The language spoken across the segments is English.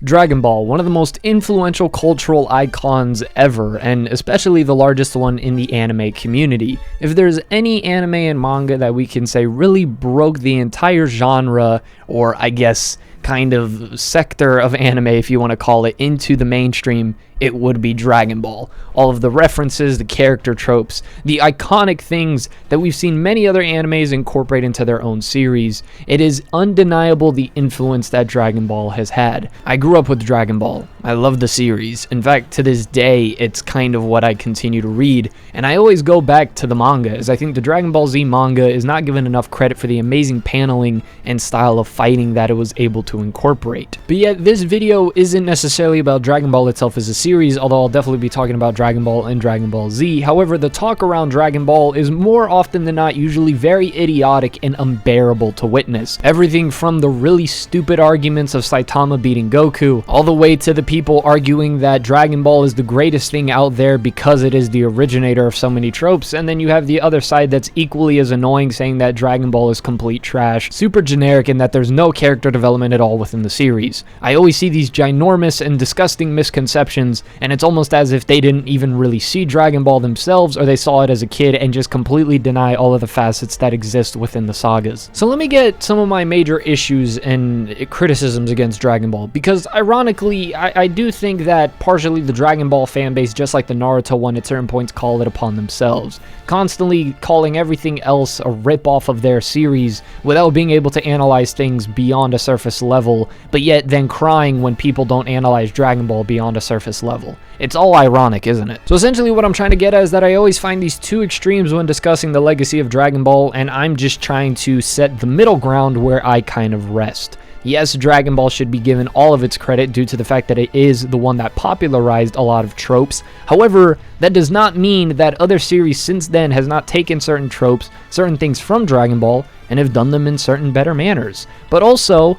Dragon Ball, one of the most influential cultural icons ever, and especially the largest one in the anime community. If there's any anime and manga that we can say really broke the entire genre, or I guess kind of sector of anime, if you want to call it, into the mainstream, it would be Dragon Ball. All of the references, the character tropes, the iconic things that we've seen many other animes incorporate into their own series. It is undeniable the influence that Dragon Ball has had. I grew up with Dragon Ball. I love the series. In fact, to this day, it's kind of what I continue to read, and I always go back to the manga, as I think the Dragon Ball Z manga is not given enough credit for the amazing paneling and style of fighting that it was able to incorporate. But yet, this video isn't necessarily about Dragon Ball itself as a series, although I'll definitely be talking about Dragon Ball and Dragon Ball Z. However, the talk around Dragon Ball is more often than not usually very idiotic and unbearable to witness. Everything from the really stupid arguments of Saitama beating Goku, all the way to the people arguing that Dragon Ball is the greatest thing out there because it is the originator of so many tropes, and then you have the other side that's equally as annoying, saying that Dragon Ball is complete trash, super generic, and that there's no character development at all within the series. I always see these ginormous and disgusting misconceptions, and it's almost as if they didn't even really see Dragon Ball themselves, or they saw it as a kid and just completely deny all of the facets that exist within the sagas. So let me get some of my major issues and criticisms against Dragon Ball, because ironically, I do think that partially the Dragon Ball fanbase, just like the Naruto one at certain points, call it upon themselves, constantly calling everything else a rip-off of their series without being able to analyze things beyond a surface level, but yet then crying when people don't analyze Dragon Ball beyond a surface level. It's all ironic, isn't it? So essentially what I'm trying to get at is that I always find these two extremes when discussing the legacy of Dragon Ball, and I'm just trying to set the middle ground where I kind of rest. Yes, Dragon Ball should be given all of its credit due to the fact that it is the one that popularized a lot of tropes. However, that does not mean that other series since then has not taken certain tropes, certain things from Dragon Ball, and have done them in certain better manners. But also,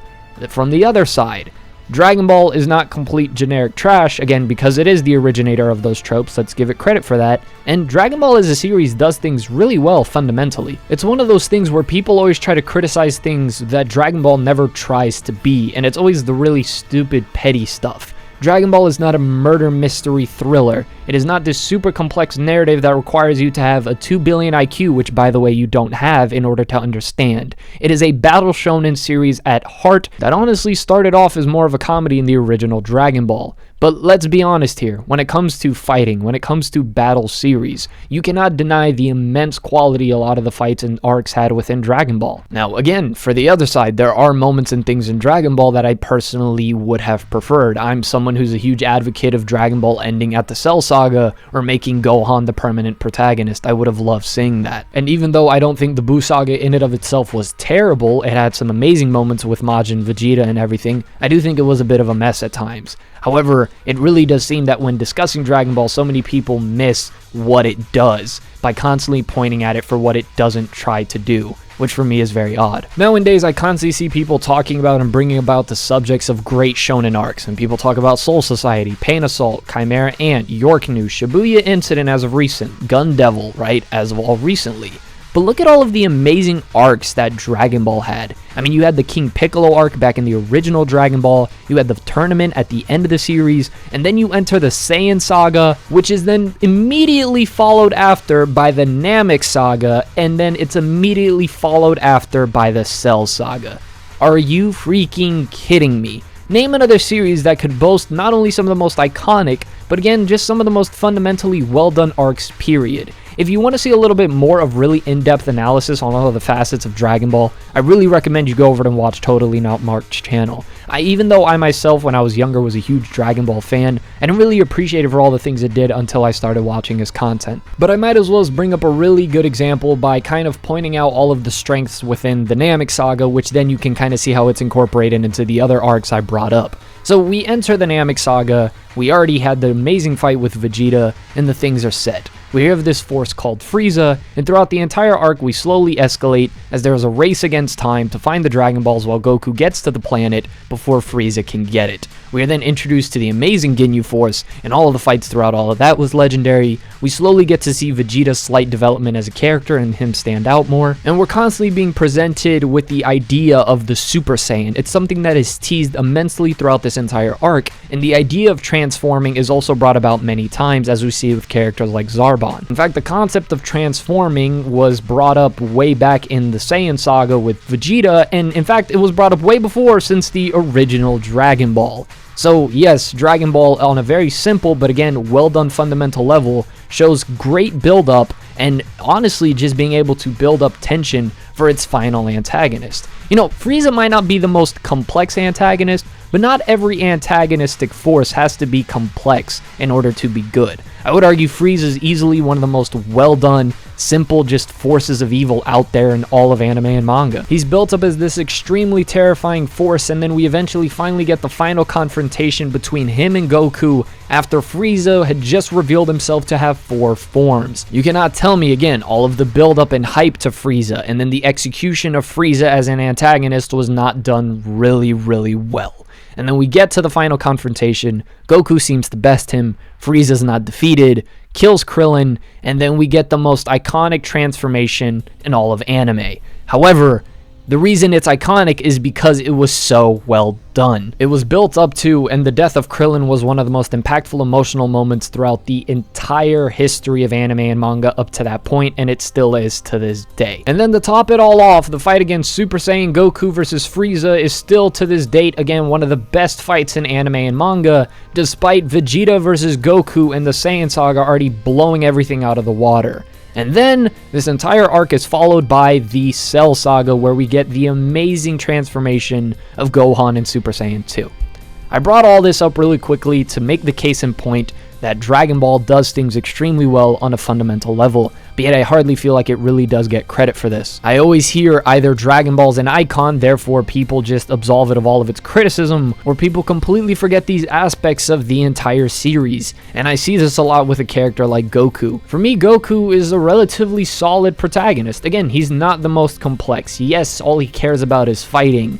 from the other side, Dragon Ball is not complete generic trash, again, because it is the originator of those tropes, let's give it credit for that, and Dragon Ball as a series does things really well fundamentally. It's one of those things where people always try to criticize things that Dragon Ball never tries to be, and it's always the really stupid, petty stuff. Dragon Ball is not a murder mystery thriller. It is not this super complex narrative that requires you to have a 2 billion IQ, which by the way you don't have in order to understand. It is a battle shonen series at heart that honestly started off as more of a comedy in the original Dragon Ball. But let's be honest here, when it comes to fighting, when it comes to battle series, you cannot deny the immense quality a lot of the fights and arcs had within Dragon Ball. Now again, for the other side, there are moments and things in Dragon Ball that I personally would have preferred. I'm someone who's a huge advocate of Dragon Ball ending at the Cell Saga, or making Gohan the permanent protagonist. I would have loved seeing that. And even though I don't think the Buu Saga in and of itself was terrible, it had some amazing moments with Majin Vegeta and everything, I do think it was a bit of a mess at times. However, it really does seem that when discussing Dragon Ball, so many people miss what it does by constantly pointing at it for what it doesn't try to do, which for me is very odd. Nowadays, I constantly see people talking about and bringing about the subjects of great shonen arcs, and people talk about Soul Society, Pain Assault, Chimera Ant, York News, Shibuya Incident as of recent, Gun Devil, right, as of all recently. But look at all of the amazing arcs that Dragon Ball had. I mean, you had the King Piccolo arc back in the original Dragon Ball, you had the tournament at the end of the series, and then you enter the Saiyan Saga, which is then immediately followed after by the Namek Saga, and then it's immediately followed after by the Cell Saga. Are you freaking kidding me? Name another series that could boast not only some of the most iconic, but again, just some of the most fundamentally well done arcs, period. If you want to see a little bit more of really in-depth analysis on all of the facets of Dragon Ball, I really recommend you go over and watch Totally Not Mark's channel. Even though I myself, when I was younger, was a huge Dragon Ball fan, I didn't really appreciate it for all the things it did until I started watching his content. But I might as well bring up a really good example by kind of pointing out all of the strengths within the Namek Saga, which then you can kind of see how it's incorporated into the other arcs I brought up. So we enter the Namek Saga, we already had the amazing fight with Vegeta, and the things are set. we hear of this force called Frieza, and throughout the entire arc we slowly escalate as there is a race against time to find the Dragon Balls while Goku gets to the planet before Frieza can get it. We are then introduced to the amazing Ginyu Force, and all of the fights throughout all of that was legendary. We slowly get to see Vegeta's slight development as a character and him stand out more, and we're constantly being presented with the idea of the Super Saiyan. It's something that is teased immensely throughout this entire arc, and the idea of transforming is also brought about many times, as we see with characters like Zarbon. In fact, the concept of transforming was brought up way back in the Saiyan saga with Vegeta, and in fact it was brought up way before, since the original Dragon Ball. So yes, Dragon Ball on a very simple but again well done fundamental level shows great build up, and honestly just being able to build up tension for its final antagonist. You know, Frieza might not be the most complex antagonist, but not every antagonistic force has to be complex in order to be good. I would argue Frieza is easily one of the most well done, simple just forces of evil out there in all of anime and manga. He's built up as this extremely terrifying force, and then we eventually finally get the final confrontation between him and Goku after Frieza had just revealed himself to have 4 forms. You cannot tell me again, all of the build up and hype to Frieza, and then the execution of Frieza as an antagonist was not done really well. And then we get to the final confrontation, Goku seems to best him, Frieza's not defeated, kills Krillin, and then we get the most iconic transformation in all of anime. However, the reason it's iconic is because it was so well done. It was built up to, and the death of Krillin was one of the most impactful emotional moments throughout the entire history of anime and manga up to that point, and it still is to this day. And then to top it all off, the fight against Super Saiyan Goku versus Frieza is still to this date, again, one of the best fights in anime and manga, despite Vegeta versus Goku and the Saiyan saga already blowing everything out of the water. And then, this entire arc is followed by the Cell Saga, where we get the amazing transformation of Gohan in Super Saiyan 2. I brought all this up really quickly to make the case in point that Dragon Ball does things extremely well on a fundamental level, but yet I hardly feel like it really does get credit for this. I always hear either Dragon Ball's an icon, therefore people just absolve it of all of its criticism, or people completely forget these aspects of the entire series, and I see this a lot with a character like Goku. For me, Goku is a relatively solid protagonist. Again, he's not the most complex. Yes, all he cares about is fighting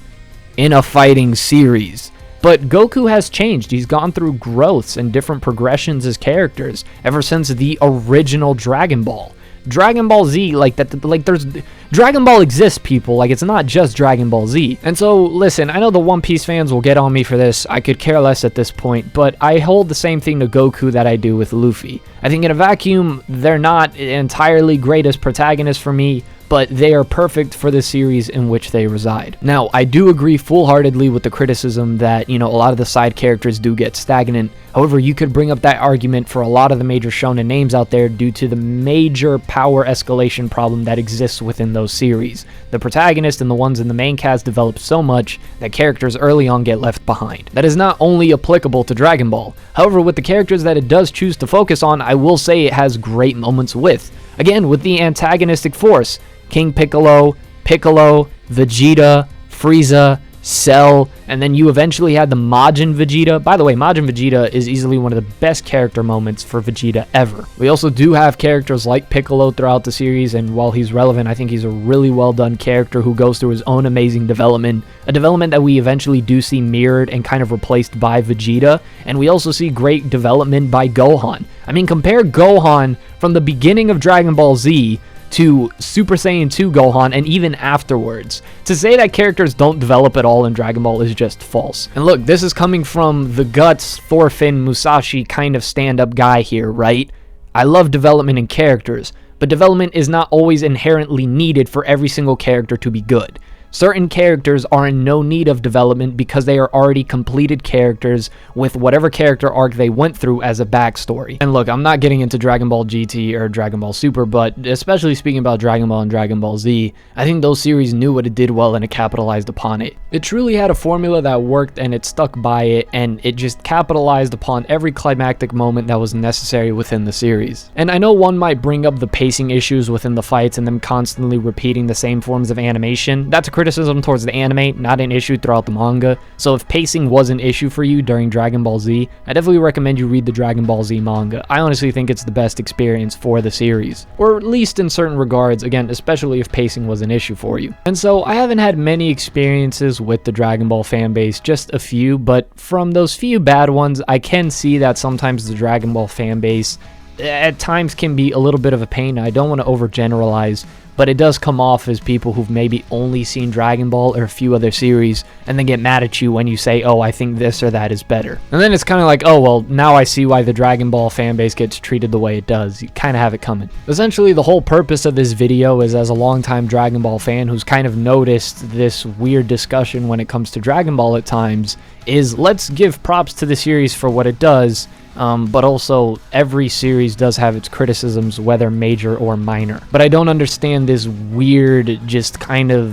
in a fighting series. But Goku has changed. He's gone through growths and different progressions as characters ever since the original Dragon Ball. Dragon Ball Z, Dragon Ball exists, people. Like, it's not just Dragon Ball Z. And so, listen, I know the One Piece fans will get on me for this. I could care less at this point, but I hold the same thing to Goku that I do with Luffy. I think in a vacuum, they're not entirely great as protagonists for me, but they are perfect for the series in which they reside. Now, I do agree full-heartedly with the criticism that, you know, a lot of the side characters do get stagnant. However, you could bring up that argument for a lot of the major shonen names out there due to the major power escalation problem that exists within those series. The protagonist and the ones in the main cast develop so much that characters early on get left behind. That is not only applicable to Dragon Ball. However, with the characters that it does choose to focus on, I will say it has great moments with. Again, with the antagonistic force, King Piccolo, Vegeta, Frieza, Cell, and then you eventually had the Majin Vegeta. By the way, Majin Vegeta is easily one of the best character moments for Vegeta ever. We also do have characters like Piccolo throughout the series, and while he's relevant, I think he's a really well done character who goes through his own amazing development, a development that we eventually do see mirrored and kind of replaced by Vegeta, and we also see great development by Gohan. I mean, compare Gohan from the beginning of Dragon Ball Z to Super Saiyan 2 Gohan, and even afterwards. To say that characters don't develop at all in Dragon Ball is just false. And look, this is coming from the Guts, Thorfinn, Musashi kind of stand-up guy here, right? I love development in characters, but development is not always inherently needed for every single character to be good. Certain characters are in no need of development because they are already completed characters with whatever character arc they went through as a backstory. And look, I'm not getting into Dragon Ball GT or Dragon Ball Super, but especially speaking about Dragon Ball and Dragon Ball Z, I think those series knew what it did well and it capitalized upon it. It truly had a formula that worked and it stuck by it, and it just capitalized upon every climactic moment that was necessary within the series. And I know one might bring up the pacing issues within the fights and them constantly repeating the same forms of animation. That's a criticism criticism towards the anime, not an issue throughout the manga. So if pacing was an issue for you during Dragon Ball Z, I definitely recommend you read the Dragon Ball Z manga. I honestly think it's the best experience for the series, or at least in certain regards, again, especially if pacing was an issue for you. And so I haven't had many experiences with the Dragon Ball fanbase, just a few, but from those few bad ones, I can see that sometimes the Dragon Ball fanbase at times can be a little bit of a pain. I don't want to overgeneralize, but it does come off as people who've maybe only seen Dragon Ball or a few other series and then get mad at you when you say, oh, I think this or that is better. And then it's kind of like, oh, well, now I see why the Dragon Ball fanbase gets treated the way it does. You kind of have it coming. Essentially, the whole purpose of this video is, as a longtime Dragon Ball fan who's kind of noticed this weird discussion when it comes to Dragon Ball at times, is let's give props to the series for what it does, but also every series does have its criticisms, whether major or minor. But I don't understand this weird, just kind of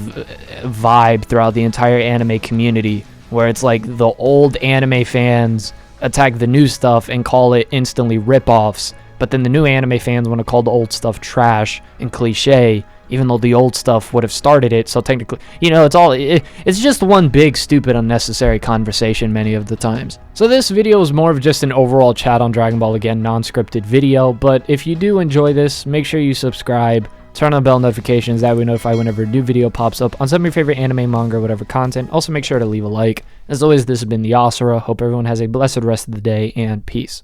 vibe throughout the entire anime community, where it's like the old anime fans attack the new stuff and call it instantly rip-offs, but then the new anime fans want to call the old stuff trash and cliche, even though the old stuff would have started it. So technically, you know, it's just one big, stupid, unnecessary conversation many of the times. So this video is more of just an overall chat on Dragon Ball, again, non-scripted video. But if you do enjoy this, make sure you subscribe, turn on bell notifications, that way notify whenever a new video pops up on some of your favorite anime, manga, or whatever content. Also, make sure to leave a like. As always, this has been the Asura. Hope everyone has a blessed rest of the day, and peace.